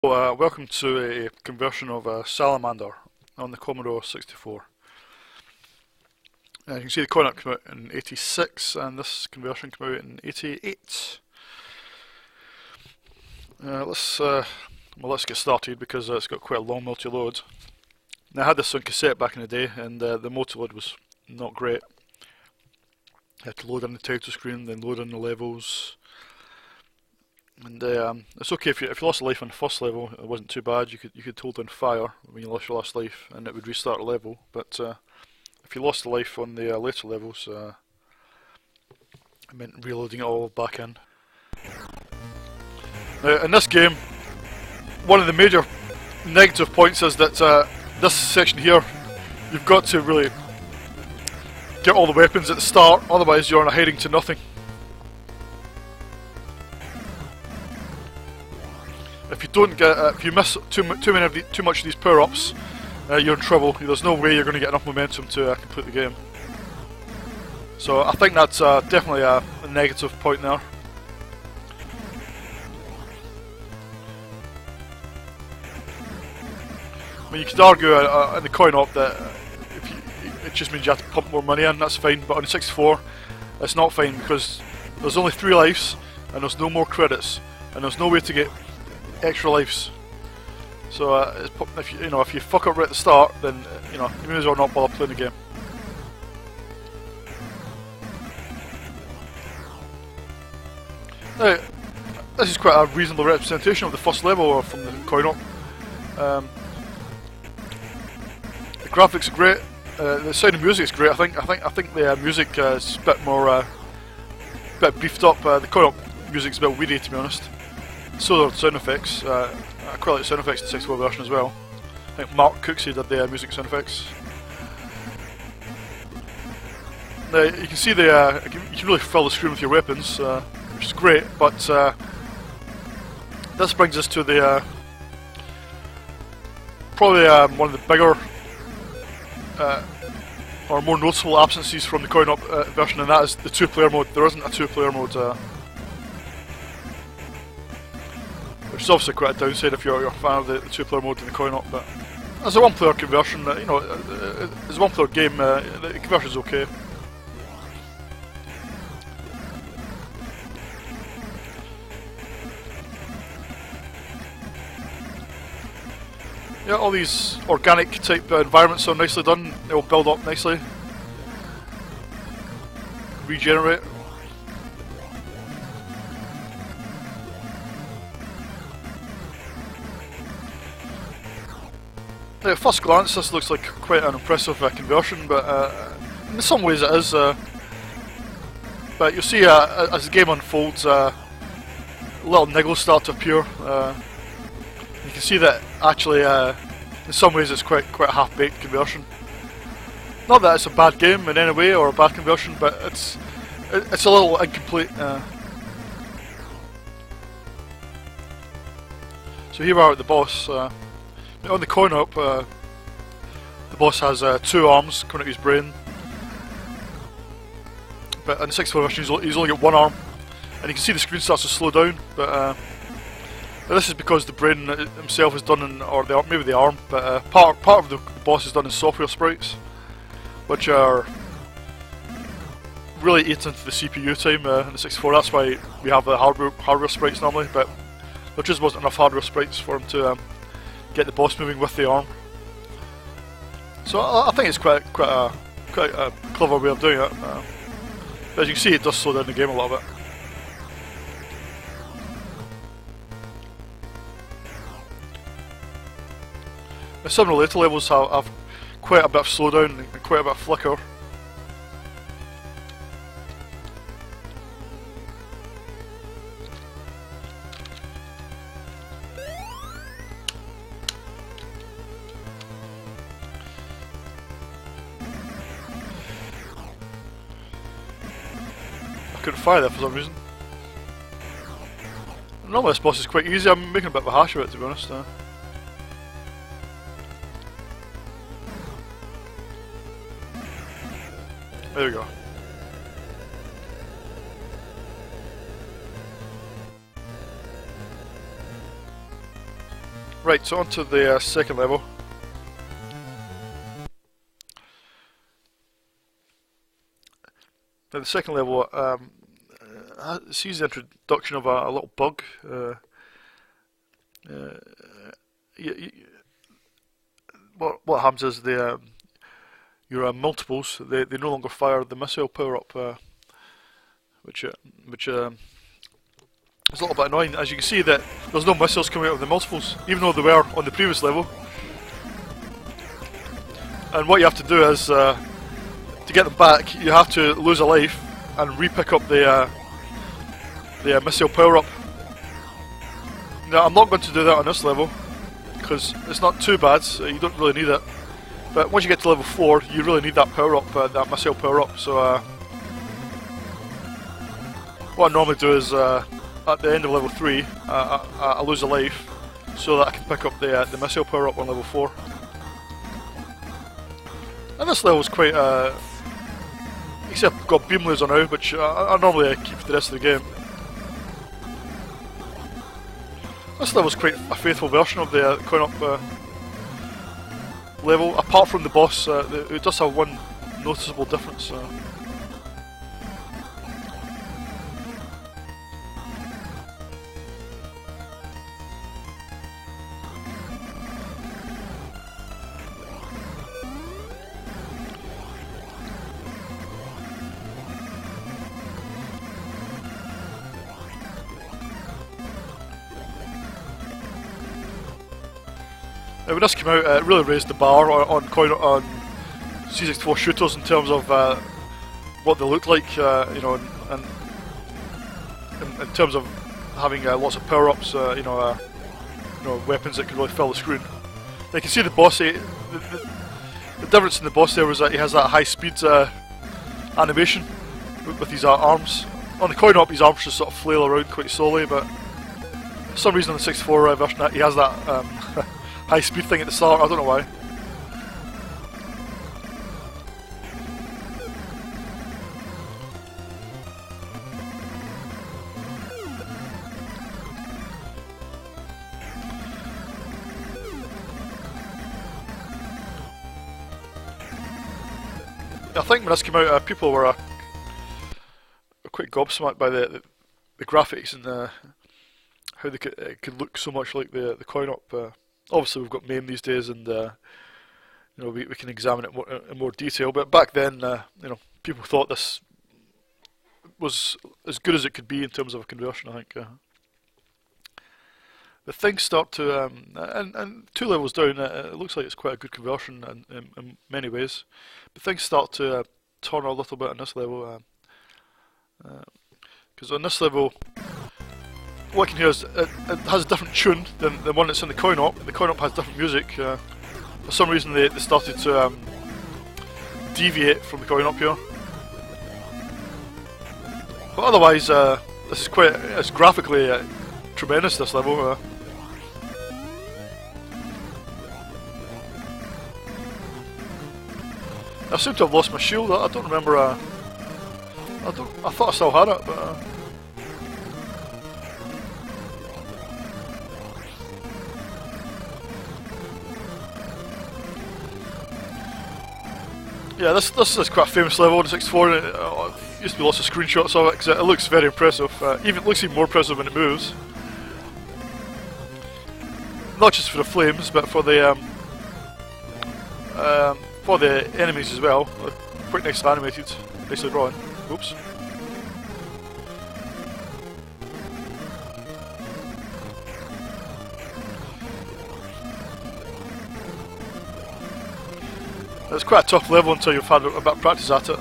Welcome to a conversion of Salamander on the Commodore 64. You can see the coin-op came out in 86 and this conversion came out in 88. Let's get started because it's got quite a long multi-load. Now, I had this on cassette back in the day and the multi-load was not great. You had to load in the title screen, then load in the levels. And it's okay if you lost a life on the first level, it wasn't too bad. You could hold down fire when you lost your last life, and it would restart the level. But if you lost a life on the later levels, it meant reloading it all back in. Now, in this game, one of the major negative points is that this section here, you've got to really get all the weapons at the start, otherwise you're on a heading to nothing. If you miss too much of these power-ups, you're in trouble. There's no way you're going to get enough momentum to complete the game. So I think that's definitely a negative point there. I mean, you could argue in the coin-op that it just means you have to pump more money in. That's fine, but on the 64, it's not fine because there's only 3 lives and there's no more credits, and there's no way to get extra lives. So if you fuck up right at the start, then you may as well not bother playing the game. Now, this is quite a reasonable representation of the first level from the coin-op. The graphics are great. The sound and music is great. I think the music is a bit more, bit beefed up. The coin-op music is a bit weedy, to be honest. So are the sound effects. I quite like the sound effects in the 64 version as well. I think Mark Cooksey did the music sound effects. Now you can see you can really fill the screen with your weapons, which is great. But this brings us to the probably one of the bigger or more noticeable absences from the coin-op version, and that is the 2-player mode. There isn't a 2-player mode. Which is obviously quite a downside if you're a fan of the 2-player mode in the coin-op, but as a 1-player conversion, as a 1-player game, the conversion's okay. Yeah, all these organic type environments are nicely done. They will build up nicely, regenerate. At first glance, this looks like quite an impressive conversion, but in some ways it is. But you'll see as the game unfolds, little niggles start to appear. You can see that actually, in some ways, it's quite a half-baked conversion. Not that it's a bad game in any way or a bad conversion, but it's a little incomplete. So here we are at the boss. On the coin-op, the boss has 2 arms coming out of his brain, but in the 64 version he's only got 1 arm, and you can see the screen starts to slow down. But this is because the brain himself is done in, or maybe the arm, but part of the boss is done in software sprites, which are really eat into the CPU time in the 64. That's why we have the hardware sprites normally, but there just wasn't enough hardware sprites for him to get the boss moving with the arm. So I think it's quite a clever way of doing it. But as you can see, it does slow down the game a little bit. Now, some of the later levels have quite a bit of slowdown and quite a bit of flicker. I couldn't fire that for some reason. Normally this boss is quite easy. I'm making a bit of a hash of it, to be honest. There we go. Right, so on to the second level. Now the second level sees the introduction of a little bug. What happens is your multiples they no longer fire the missile power up, which is a little bit annoying. As you can see, that there's no missiles coming out of the multiples, even though they were on the previous level. And what you have to do is, to get them back, you have to lose a life and re-pick up the missile power-up. Now, I'm not going to do that on this level, because it's not too bad, so you don't really need it. But once you get to level 4, you really need that power-up, that missile power-up. So, what I normally do is, at the end of level 3, I lose a life, so that I can pick up the missile power-up on level 4. And this level is quite, except I've got beam laser now, which I normally keep for the rest of the game. This level is quite a faithful version of the coin-up level, apart from the boss. It does have one noticeable difference. Now, when this came out, it really raised the bar on C64 shooters in terms of what they look like, you know, and in terms of having lots of power-ups, you know, weapons that can really fill the screen. Now, you can see the boss. The difference in the boss there was that he has that high-speed animation with his arms. On the coin-up, his arms just sort of flail around quite slowly, but for some reason on the 64 version, he has that high speed thing at the start. I don't know why. I think when this came out, people were quite gobsmacked by the graphics and how they could look so much like the coin-op. Obviously, we've got MAME these days, and you know, we can examine it in more detail. But back then, you know, people thought this was as good as it could be in terms of a conversion. I think. But things start to, and 2 levels down, it looks like it's quite a good conversion in many ways. But things start to turn a little bit on this level, because on this level, what I can hear is it has a different tune than the one that's in the coin-op. The coin-op has different music. For some reason they started to deviate from the coin-op here. But otherwise, this is it's graphically tremendous, this level. I seem to have lost my shield. I don't remember. I thought I still had it, but. Yeah, this is quite a famous level on the 64. There used to be lots of screenshots of it because it looks very impressive. It looks even more impressive when it moves. Not just for the flames, but for the enemies as well. They're quite nicely animated, nicely drawn. Oops. It's quite a tough level until you've had a bit of practice at it.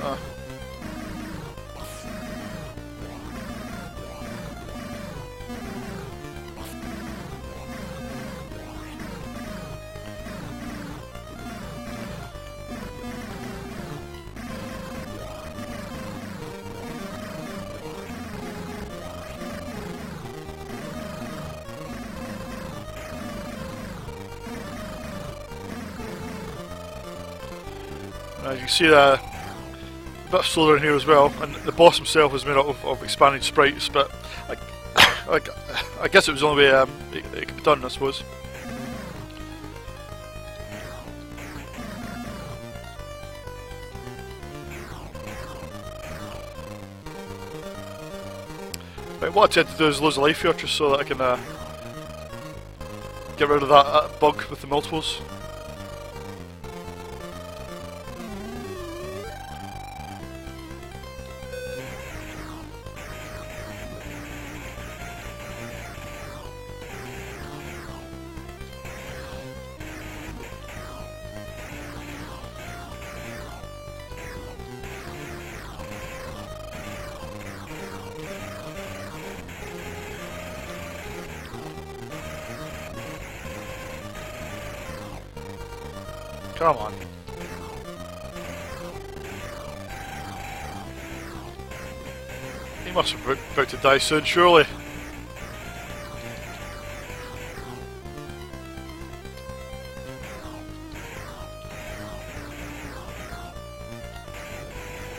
As you can see, a bit slower in here as well, and the boss himself is made up of expanded sprites, but I guess it was the only way it could be done, I suppose. Right, what I tend to do is lose a life here just so that I can get rid of that bug with the multiples. Come on. He must be about to die soon, surely.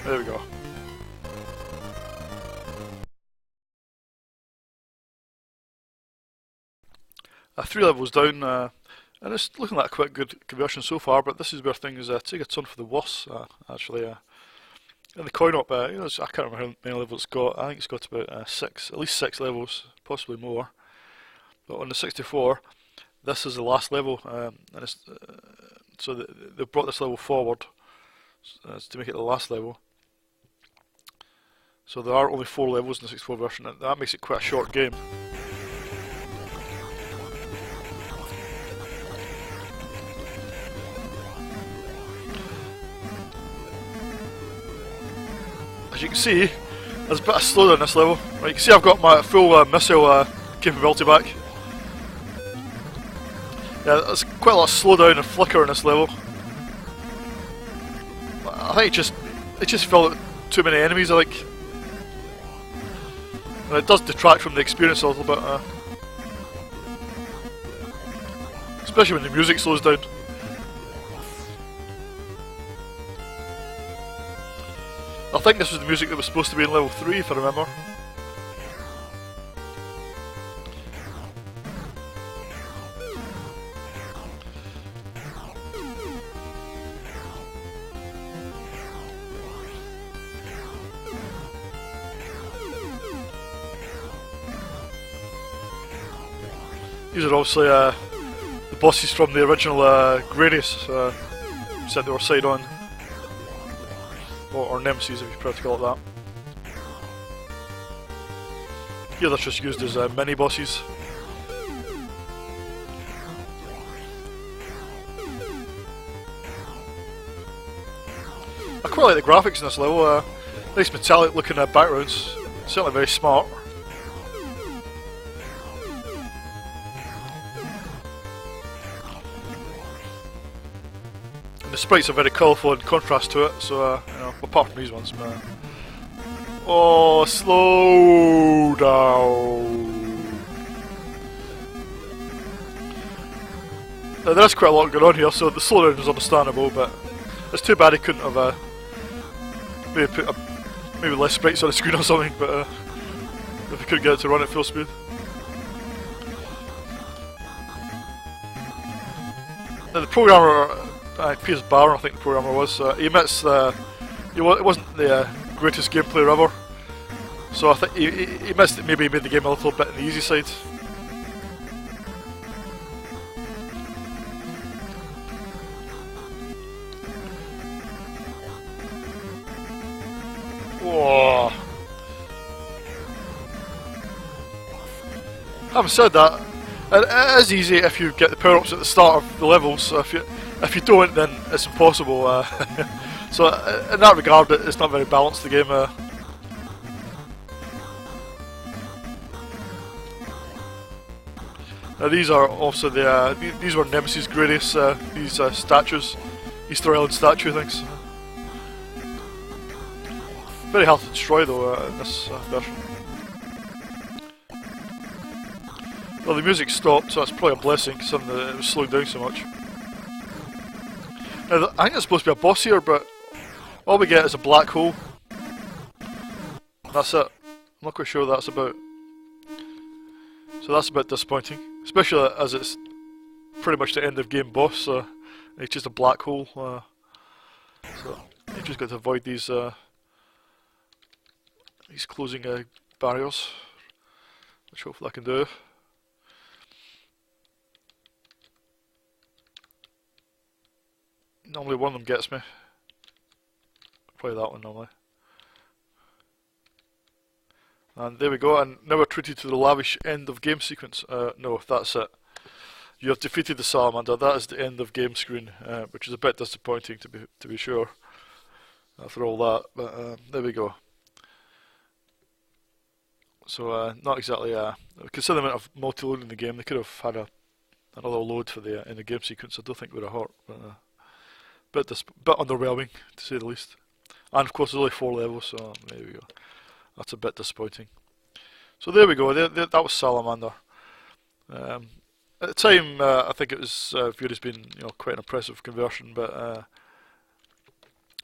There we go. Three levels down, and it's looking like a quite good conversion so far, but this is where things take a turn for the worse, actually. In the coin op, I can't remember how many levels it's got. I think it's got about at least six levels, possibly more. But on the 64, this is the last level, and it's, so they've brought this level forward to make it the last level. So there are only 4 levels in the 64 version, and that makes it quite a short game. As you can see, there's a bit of slowdown in this level. Right, you can see I've got my full missile capability back. Yeah, there's quite a lot of slowdown and flicker in this level. I think it just felt too many enemies, I think. And it does detract from the experience a little bit. Especially when the music slows down. I think this was the music that was supposed to be in level 3, if I remember. These are obviously the bosses from the original Gradius, said they were side on. Or Nemesis, if you prefer to call it that. Here they're just used as mini bosses. I quite like the graphics in this level. Nice metallic looking backgrounds. Certainly very smart. And the sprites are very colourful in contrast to it, so apart from these ones, man. Oh, slow down. Now, there is quite a lot going on here, so the slowdown is understandable, but it's too bad he couldn't have maybe put maybe less sprites on the screen or something, but if he couldn't get it to run at full speed. Now the programmer, Piers Barr, I think the programmer was, he admits it wasn't the greatest gameplay ever, so I think he admits that maybe he made the game a little bit on the easy side. Whoa. Having said that, it is easy if you get the power-ups at the start of the levels, so if you don't, then it's impossible. So in that regard, it's not very balanced, the game. Now these are also these were Nemesis Gradius, these statues, Easter Island statue things. Very hard to destroy though in this version. Well, the music stopped, so that's probably a blessing, considering that it was slowing down so much. Now, I think there's supposed to be a boss here, but all we get is a black hole. That's it. I'm not quite sure what that's about. So that's a bit disappointing, especially as it's pretty much the end of game boss, so it's just a black hole. So you've just got to avoid these closing barriers. which hopefully I can do. Normally one of them gets me. Probably that one normally. And there we go, and now we're treated to the lavish end of game sequence. No, that's it. You have defeated the Salamander. That is the end of game screen, which is a bit disappointing to be sure. After all that, but there we go. So not exactly considering the amount of multi-load in the game, they could have had another load for the in the game sequence. I don't think it would have hurt, but bit underwhelming to say the least. And of course, there's only 4 levels, so there we go. That's a bit disappointing. So there we go. That was Salamander. At the time, I think it was viewed as being quite an impressive conversion, but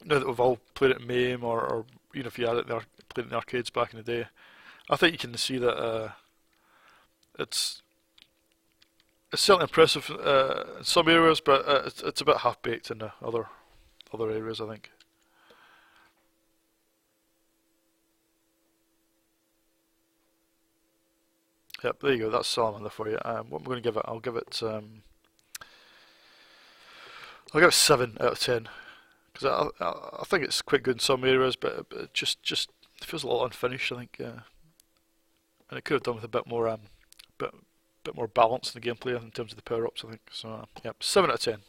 now that we've all played it in MAME, or even if you had it there, played it in the arcades back in the day, I think you can see that it's certainly impressive in some areas, but it's a bit half baked in the other areas, I think. Yep, there you go. That's Salamander for you. What am I going to give it? I'll give it 7 out of 10 because I think it's quite good in some areas, but it just feels a little unfinished. I think, and it could have done with a bit more balance in the gameplay in terms of the power ups. I think so. Yep, 7 out of 10.